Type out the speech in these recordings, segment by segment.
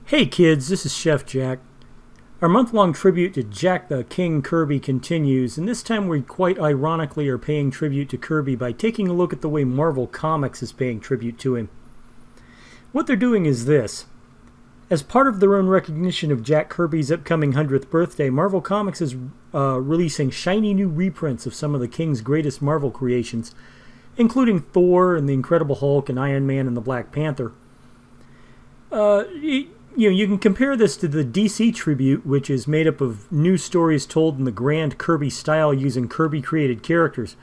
Hey kids, this is Chef Jack. Our month-long tribute to Jack the King Kirby continues, and this time we quite ironically are paying tribute to Kirby by taking a look at the way Marvel Comics is paying tribute to him. What they're doing is this. As part of their own recognition of Jack Kirby's upcoming 100th birthday, Marvel Comics is releasing shiny new reprints of some of the King's greatest Marvel creations, including Thor and the Incredible Hulk and Iron Man and the Black Panther. You can compare this to the DC tribute, which is made up of new stories told in the grand Kirby style using Kirby-created characters.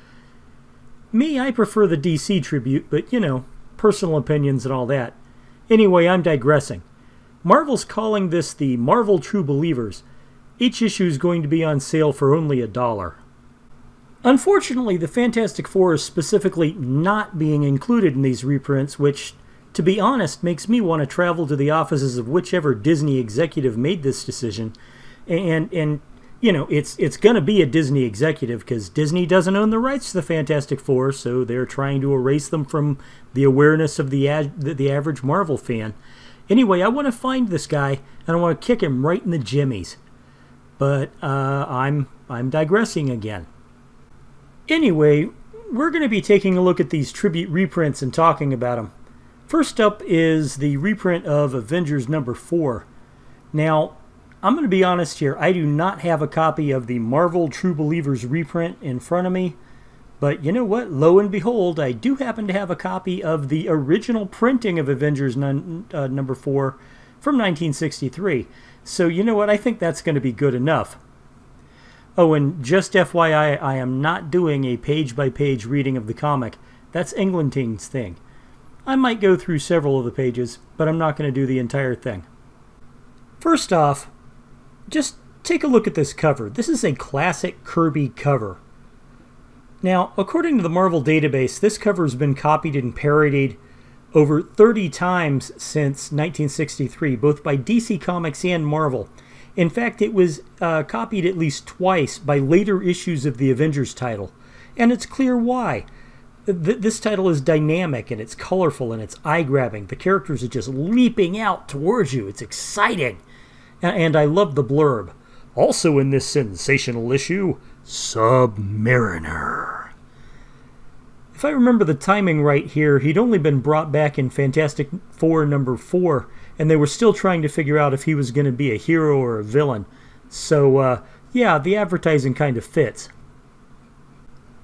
Me, I prefer the DC tribute, but, personal opinions and all that. Anyway, I'm digressing. Marvel's calling this the Marvel True Believers. Each issue is going to be on sale for only $1. Unfortunately, the Fantastic Four is specifically not being included in these reprints, which, to be honest, makes me want to travel to the offices of whichever Disney executive made this decision. And it's going to be a Disney executive because Disney doesn't own the rights to the Fantastic Four, so they're trying to erase them from the awareness of the average Marvel fan. Anyway, I want to find this guy, and I want to kick him right in the jimmies. But I'm digressing again. Anyway, we're going to be taking a look at these tribute reprints and talking about them. First up is the reprint of Avengers number 4. Now, I'm going to be honest here, I do not have a copy of the Marvel True Believers reprint in front of me, but you know what? Lo and behold, I do happen to have a copy of the original printing of Avengers number 4 from 1963. So you know what? I think that's going to be good enough. Oh, and just FYI, I am not doing a page-by-page reading of the comic. That's Englantine's thing. I might go through several of the pages, but I'm not going to do the entire thing. First off, just take a look at this cover. This is a classic Kirby cover. Now, according to the Marvel database, this cover has been copied and parodied over 30 times since 1963, both by DC Comics and Marvel. In fact, it was copied at least twice by later issues of the Avengers title. And it's clear why. This title is dynamic, and it's colorful, and it's eye-grabbing. The characters are just leaping out towards you. It's exciting. And I love the blurb. Also in this sensational issue, Submariner. If I remember the timing right here, he'd only been brought back in Fantastic Four number 4, and they were still trying to figure out if he was going to be a hero or a villain. So, yeah, the advertising kind of fits.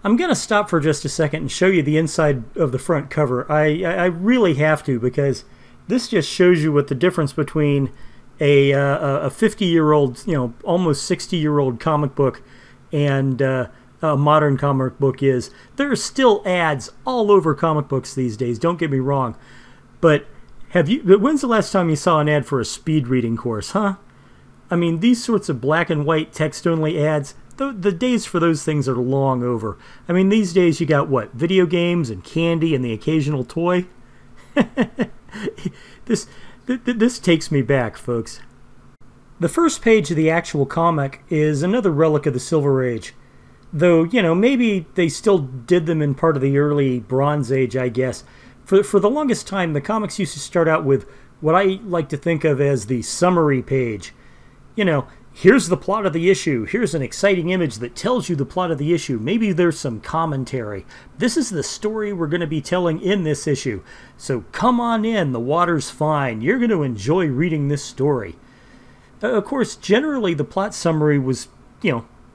I'm going to stop for just a second and show you the inside of the front cover. I really have to, because this just shows you what the difference between a 50-year-old, almost 60-year-old comic book and a modern comic book is. There are still ads all over comic books these days, don't get me wrong. But when's the last time you saw an ad for a speed reading course, huh? I mean, these sorts of black and white text-only ads, the days for those things are long over. I mean, these days you got, what, video games and candy and the occasional toy? This takes me back, folks. The first page of the actual comic is another relic of the Silver Age. Though, maybe they still did them in part of the early Bronze Age, I guess. For the longest time, the comics used to start out with what I like to think of as the summary page. Here's the plot of the issue. Here's an exciting image that tells you the plot of the issue. Maybe there's some commentary. This is the story we're going to be telling in this issue. So come on in. The water's fine. You're going to enjoy reading this story. Of course, generally the plot summary was,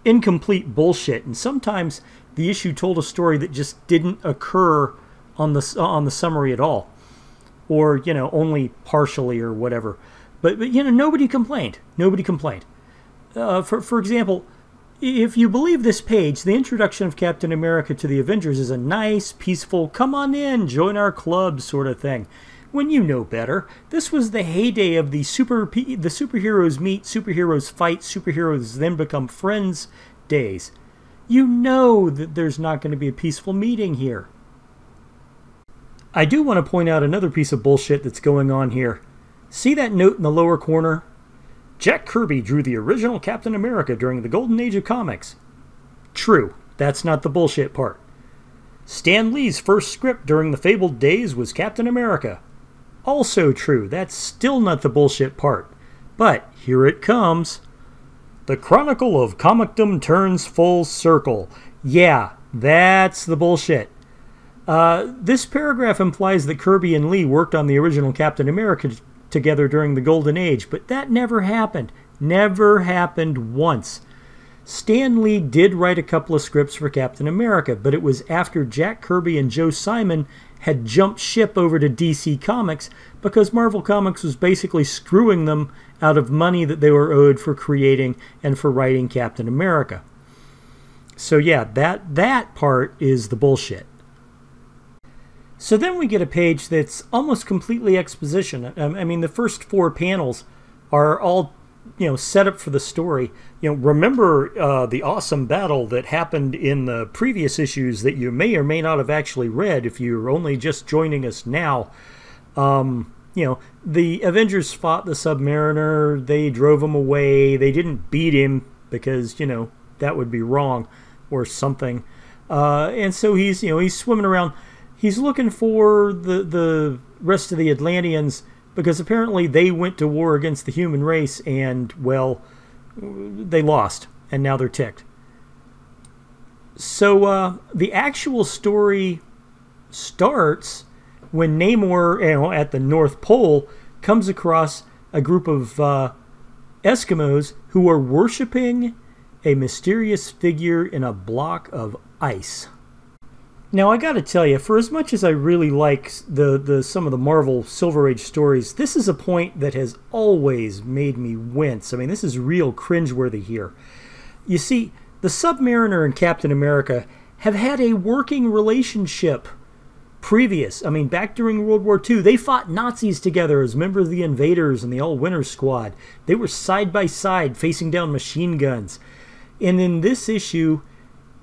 incomplete bullshit. And sometimes the issue told a story that just didn't occur on the summary at all. Or, only partially or whatever. But nobody complained. Nobody complained. For example, if you believe this page, the introduction of Captain America to the Avengers is a nice, peaceful, come on in, join our club sort of thing. When you know better, this was the heyday of the superheroes meet, superheroes fight, superheroes then become friends days. You know that there's not going to be a peaceful meeting here. I do want to point out another piece of bullshit that's going on here. See that note in the lower corner? Jack Kirby drew the original Captain America during the golden age of comics. True, that's not the bullshit part. Stan Lee's first script during the fabled days was Captain America. Also true. That's still not the bullshit part. But here it comes. The Chronicle of Comicdom turns full circle. Yeah, that's the bullshit. This paragraph implies that Kirby and Lee worked on the original Captain America together during the Golden Age, but that never happened. Never happened once. Stan Lee did write a couple of scripts for Captain America, but it was after Jack Kirby and Joe Simon had jumped ship over to DC Comics because Marvel Comics was basically screwing them out of money that they were owed for creating and for writing Captain America. So yeah, that part is the bullshit. So then we get a page that's almost completely exposition. I mean, the first 4 panels are all, set up for the story. Remember the awesome battle that happened in the previous issues that you may or may not have actually read if you're only just joining us now. The Avengers fought the Submariner. They drove him away. They didn't beat him because, that would be wrong or something. And so he's swimming around. He's looking for the rest of the Atlanteans because apparently they went to war against the human race and, well, they lost, and now they're ticked. So the actual story starts when Namor, at the North Pole, comes across a group of Eskimos who are worshiping a mysterious figure in a block of ice. Now, I gotta tell you, for as much as I really like some of the Marvel Silver Age stories, this is a point that has always made me wince. I mean, this is real cringeworthy here. You see, the Submariner and Captain America have had a working relationship previous. I mean, back during World War II, they fought Nazis together as members of the Invaders and the All-Winter Squad. They were side by side, facing down machine guns. And in this issue,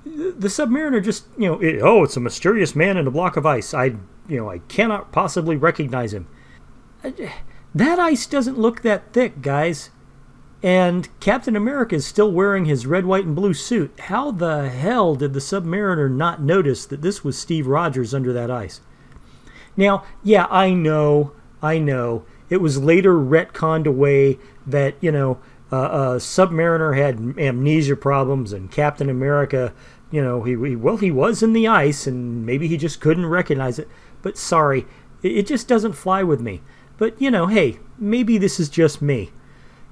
the Submariner just, it's a mysterious man in a block of ice. I cannot possibly recognize him. That ice doesn't look that thick, guys. And Captain America is still wearing his red, white, and blue suit. How the hell did the Submariner not notice that this was Steve Rogers under that ice? Now, yeah, I know. It was later retconned away that, Submariner had amnesia problems and Captain America, he was in the ice and maybe he just couldn't recognize it. But sorry, it just doesn't fly with me. But, hey, maybe this is just me.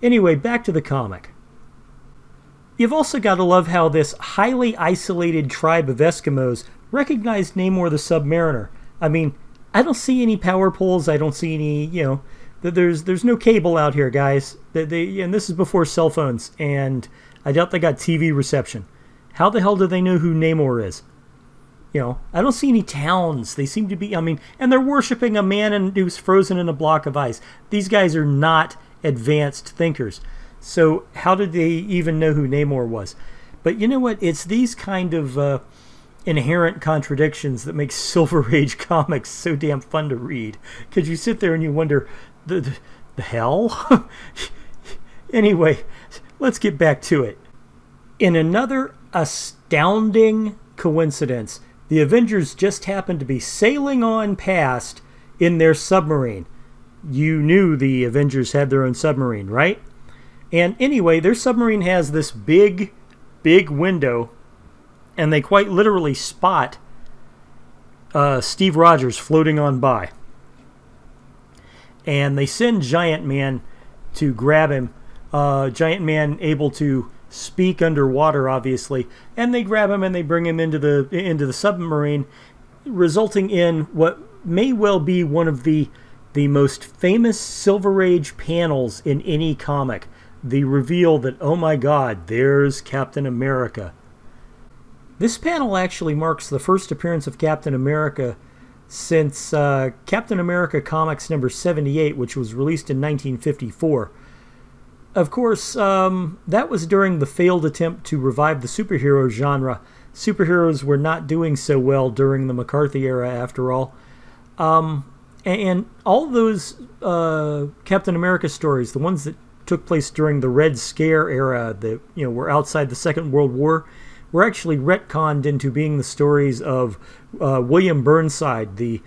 Anyway, back to the comic. You've also got to love how this highly isolated tribe of Eskimos recognized Namor the Submariner. I mean, I don't see any power poles. I don't see any, there's no cable out here, guys. And this is before cell phones, and I doubt they got TV reception. How the hell do they know who Namor is? I don't see any towns. They seem to be, and they're worshiping a man who's frozen in a block of ice. These guys are not advanced thinkers. So how did they even know who Namor was? But you know what? It's these kind of inherent contradictions that make Silver Age comics so damn fun to read. Because you sit there and you wonder, the hell? Anyway, let's get back to it. In another astounding coincidence, the Avengers just happened to be sailing on past in their submarine. You knew the Avengers had their own submarine, right? And anyway, their submarine has this big window, and they quite literally spot Steve Rogers floating on by. And they send Giant Man to grab him. Giant Man able to speak underwater, obviously, and they grab him and they bring him into the submarine, resulting in what may well be one of the most famous Silver Age panels in any comic. The reveal that, oh my god, there's Captain America. This panel actually marks the first appearance of Captain America since Captain America Comics number 78, which was released in 1954. Of course, that was during the failed attempt to revive the superhero genre. Superheroes were not doing so well during the McCarthy era, after all. And all those Captain America stories, the ones that took place during the Red Scare era that were outside the Second World War, were actually retconned into being the stories of William Burnside, the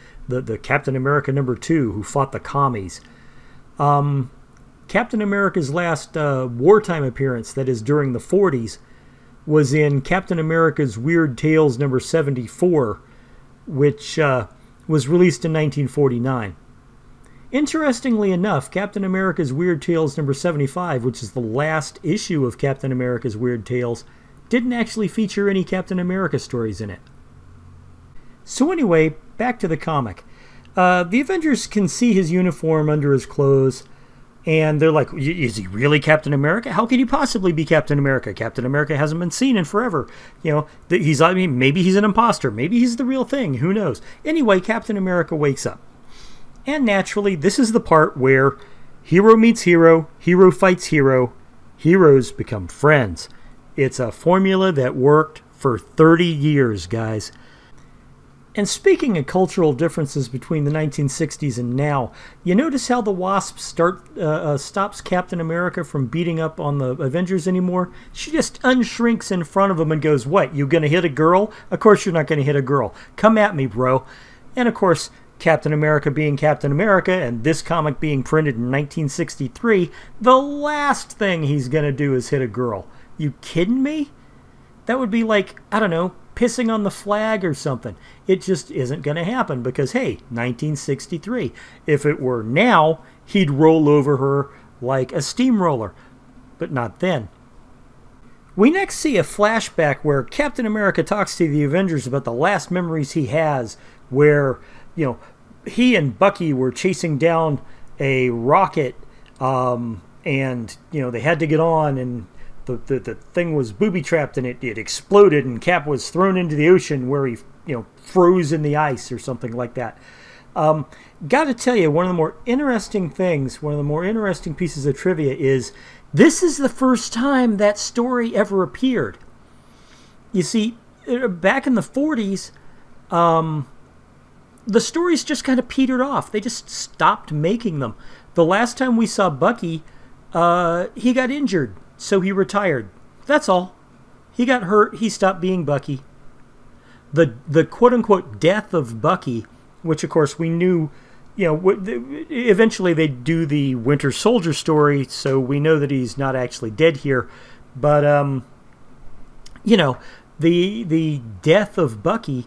Captain America #2 who fought the commies. Captain America's last wartime appearance, that is during the 40s, was in Captain America's Weird Tales #74, which was released in 1949. Interestingly enough, Captain America's Weird Tales #75, which is the last issue of Captain America's Weird Tales, didn't actually feature any Captain America stories in it. So anyway, back to the comic. The Avengers can see his uniform under his clothes, and they're like, is he really Captain America? How could he possibly be Captain America? Captain America hasn't been seen in forever. You know, I mean, maybe he's an imposter. Maybe he's the real thing. Who knows? Anyway, Captain America wakes up. And naturally, this is the part where hero meets hero, hero fights hero, heroes become friends. It's a formula that worked for 30 years, guys. And speaking of cultural differences between the 1960s and now, you notice how the Wasp stops Captain America from beating up on the Avengers anymore? She just unshrinks in front of him and goes, "What, you gonna hit a girl? Of course you're not gonna hit a girl. Come at me, bro." And of course, Captain America being Captain America, and this comic being printed in 1963, the last thing he's gonna do is hit a girl. You kidding me? That would be like, I don't know, pissing on the flag or something. It just isn't going to happen because, hey, 1963. If it were now, he'd roll over her like a steamroller. But not then. We next see a flashback where Captain America talks to the Avengers about the last memories he has, where, you know, he and Bucky were chasing down a rocket, and, you know, they had to get on, and the thing was booby-trapped, and it exploded, and Cap was thrown into the ocean where he, you know, froze in the ice or something like that. Got to tell you, one of the more interesting things, one of the more interesting pieces of trivia is this is the first time that story ever appeared. You see, back in the 40s, the stories just kind of petered off. They just stopped making them. The last time we saw Bucky, he got injured. So he retired. That's all. He got hurt. He stopped being Bucky. The quote-unquote death of Bucky, which of course we knew, you know, eventually they'd do the Winter Soldier story, so we know that he's not actually dead here. But, you know, the death of Bucky,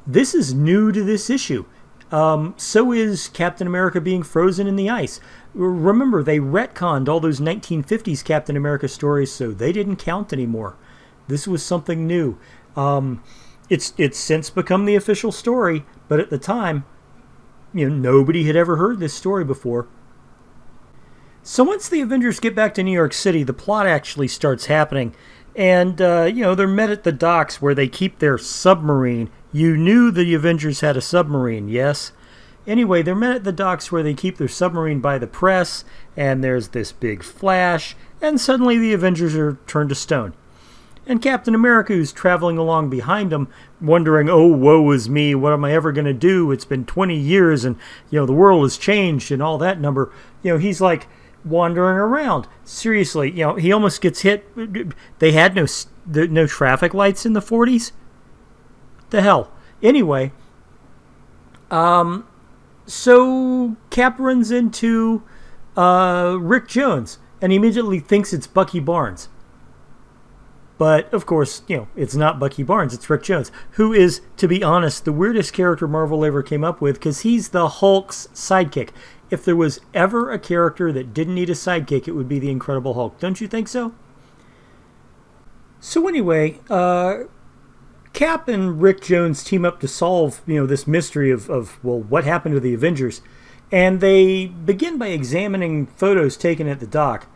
this is new to this issue. So is Captain America being frozen in the ice. Remember, they retconned all those 1950s Captain America stories, so they didn't count anymore. This was something new. It's since become the official story, but at the time, you know, nobody had ever heard this story before. So once the Avengers get back to New York City, the plot actually starts happening. And, you know, they're met at the docks where they keep their submarine. You knew the Avengers had a submarine, yes? Anyway, they're met at the docks where they keep their submarine by the press, and there's this big flash, and suddenly the Avengers are turned to stone. And Captain America, who's traveling along behind them, wondering, oh, woe is me, what am I ever going to do? It's been 20 years, and, you know, the world has changed, and all that number. You know, he's like wandering around. Seriously, you know, he almost gets hit. They had no traffic lights in the 40s? The hell. Anyway, so Cap runs into Rick Jones and he immediately thinks it's Bucky Barnes. But, of course, you know, it's not Bucky Barnes, it's Rick Jones, who is, to be honest, the weirdest character Marvel ever came up with, because he's the Hulk's sidekick. If there was ever a character that didn't need a sidekick, it would be the Incredible Hulk. Don't you think so? So anyway, Cap and Rick Jones team up to solve, you know, this mystery of well, what happened to the Avengers. And they begin by examining photos taken at the dock.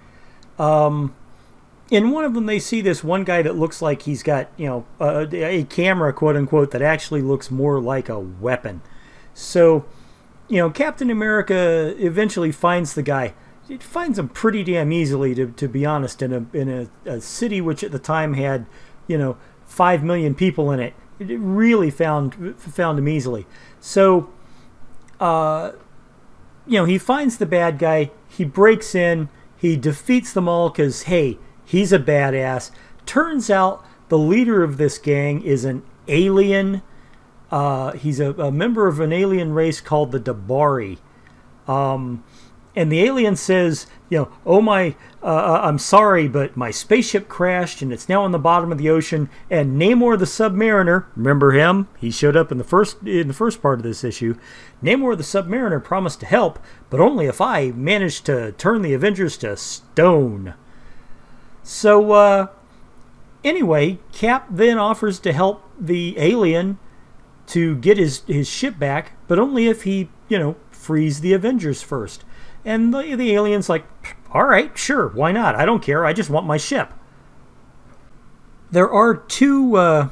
In one of them, they see this one guy that looks like he's got, you know, a camera, quote unquote, that actually looks more like a weapon. So, you know, Captain America eventually finds the guy. It finds him pretty damn easily, to be honest, in a city which at the time had, you know, 5 million people in it. It really found him easily. So, you know, he finds the bad guy. He breaks in. He defeats them all because, hey, he's a badass. Turns out the leader of this gang is an alien. He's a member of an alien race called the Dabari. And the alien says, oh my, I'm sorry, but my spaceship crashed and it's now on the bottom of the ocean. And Namor the Submariner, remember him? He showed up in the first part of this issue. Namor the Submariner promised to help, but only if I managed to turn the Avengers to stone. So, anyway, Cap then offers to help the alien to get his ship back, but only if he, frees the Avengers first. And the alien's like, all right, sure, why not? I don't care. I just want my ship. There are two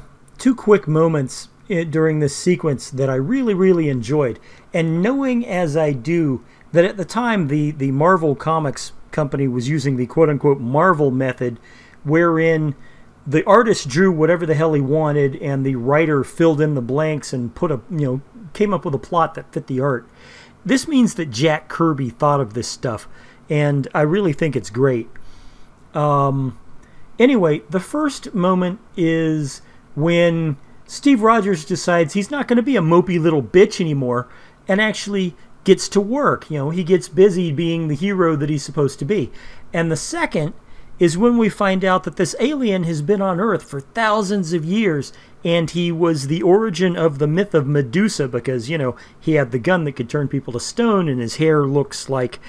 quick moments during this sequence that I really, really enjoyed. And knowing as I do that at the time the Marvel Comics company was using the quote-unquote Marvel method, wherein the artist drew whatever the hell he wanted and the writer filled in the blanks and came up with a plot that fit the art. This means that Jack Kirby thought of this stuff, and I really think it's great. Anyway, the first moment is when Steve Rogers decides he's not going to be a mopey little bitch anymore and actually gets to work. He gets busy being the hero that he's supposed to be. And the second is when we find out that this alien has been on Earth for thousands of years, and he was the origin of the myth of Medusa because, he had the gun that could turn people to stone, and his hair looks like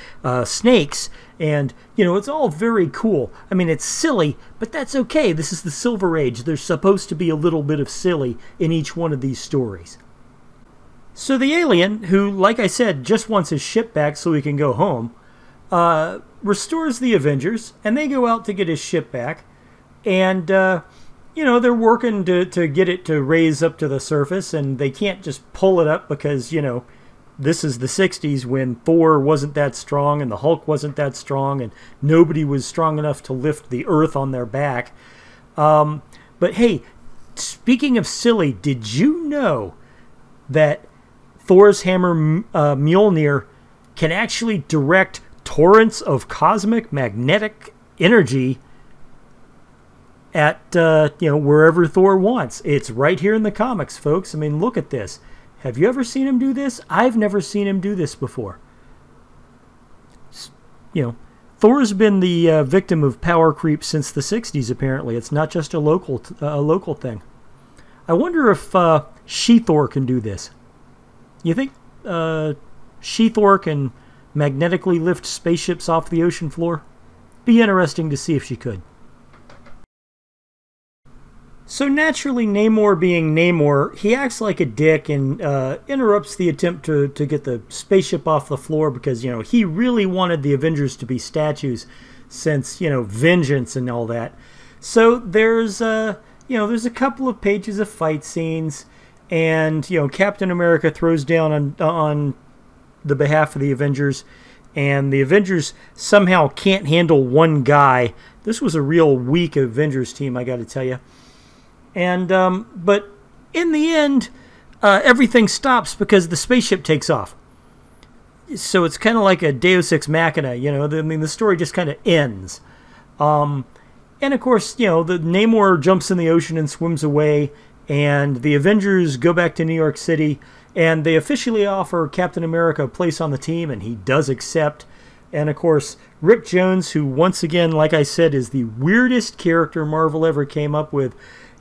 snakes, and, it's all very cool. I mean, it's silly, but that's okay. This is the Silver Age. There's supposed to be a little bit of silly in each one of these stories. So the alien, who, like I said, just wants his ship back so he can go home, restores the Avengers, and they go out to get his ship back, and they're working to get it to raise up to the surface, and they can't just pull it up because this is the 60s when Thor wasn't that strong and the Hulk wasn't that strong and nobody was strong enough to lift the Earth on their back. But hey, speaking of silly, did you know that Thor's hammer Mjolnir can actually direct torrents of cosmic magnetic energy at wherever Thor wants? It's right here in the comics, folks. I mean, look at this. Have you ever seen him do this? I've never seen him do this before. Thor's been the victim of power creep since the 60s, apparently. It's not just a local thing. I wonder if She-Thor can do this. You think She-Thor can magnetically lift spaceships off the ocean floor? Be interesting to see if she could. So naturally, Namor being Namor, he acts like a dick and interrupts the attempt to get the spaceship off the floor because, he really wanted the Avengers to be statues since, vengeance and all that. So there's a couple of pages of fight scenes, and, Captain America throws down on the behalf of the Avengers, and the Avengers somehow can't handle one guy. This was a real weak Avengers team, I got to tell you. And but in the end, everything stops because the spaceship takes off. So it's kind of like a Deus Ex Machina, the story just kind of ends. And of course, the Namor jumps in the ocean and swims away, and the Avengers go back to New York City, and they officially offer Captain America a place on the team, and he does accept. And of course, Rick Jones, who once again, like I said, is the weirdest character Marvel ever came up with,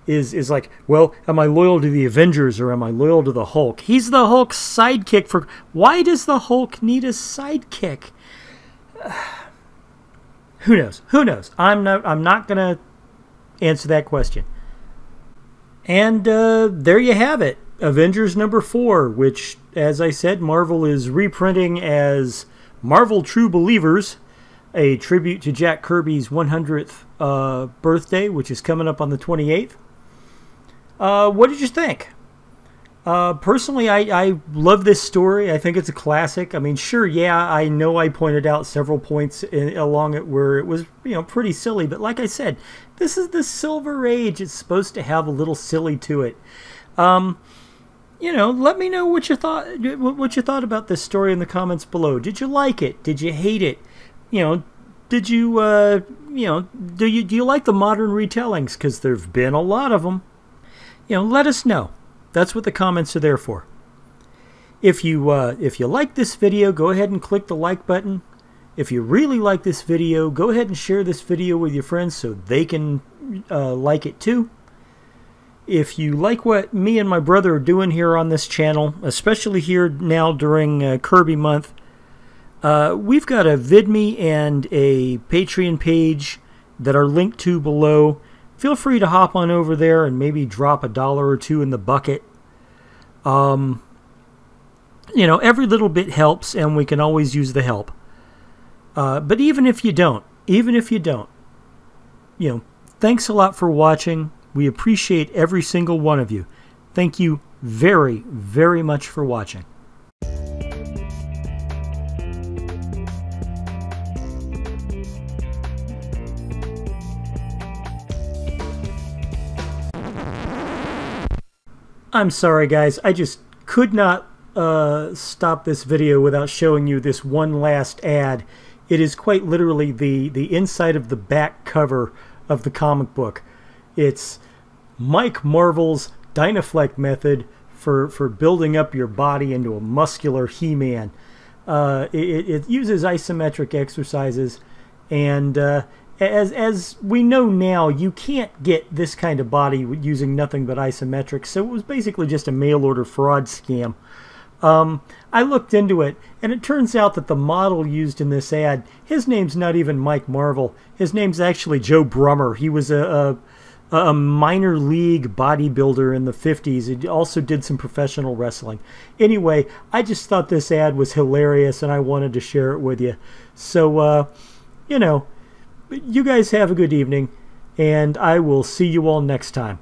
is like, well, am I loyal to the Avengers or am I loyal to the Hulk? He's the Hulk's sidekick. Why does the Hulk need a sidekick? Who knows? Who knows? I'm not gonna answer that question. And there you have it, Avengers number 4, which, as I said, Marvel is reprinting as Marvel True Believers, a tribute to Jack Kirby's 100th birthday, which is coming up on the 28th. What did you think? Personally, I love this story. I think it's a classic. I mean, sure, yeah, I know I pointed out several points along it where it was, pretty silly. But like I said, this is the Silver Age. It's supposed to have a little silly to it. Let me know what you thought about this story in the comments below. Did you like it? Did you hate it? Did you, do you like the modern retellings? Because there've been a lot of them. Let us know. That's what the comments are there for. If you like this video, go ahead and click the like button. If you really like this video, go ahead and share this video with your friends so they can like it too. If you like what me and my brother are doing here on this channel, especially here now during Kirby month, we've got a VidMe and a Patreon page that are linked to below. Feel free to hop on over there and maybe drop $1 or $2 in the bucket. Every little bit helps, and we can always use the help. But even if you don't, thanks a lot for watching. We appreciate every single one of you. Thank you very, very much for watching. I'm sorry, guys. I just could not stop this video without showing you this one last ad. It is quite literally the inside of the back cover of the comic book. It's Mike Marvel's Dynaflex method for building up your body into a muscular He-Man. It uses isometric exercises, and as we know now, you can't get this kind of body using nothing but isometrics, so it was basically just a mail-order fraud scam. I looked into it, and it turns out that the model used in this ad, his name's not even Mike Marvel. His name's actually Joe Brummer. He was a minor league bodybuilder in the 50s. He also did some professional wrestling. Anyway, I just thought this ad was hilarious, and I wanted to share it with you. So, you guys have a good evening, and I will see you all next time.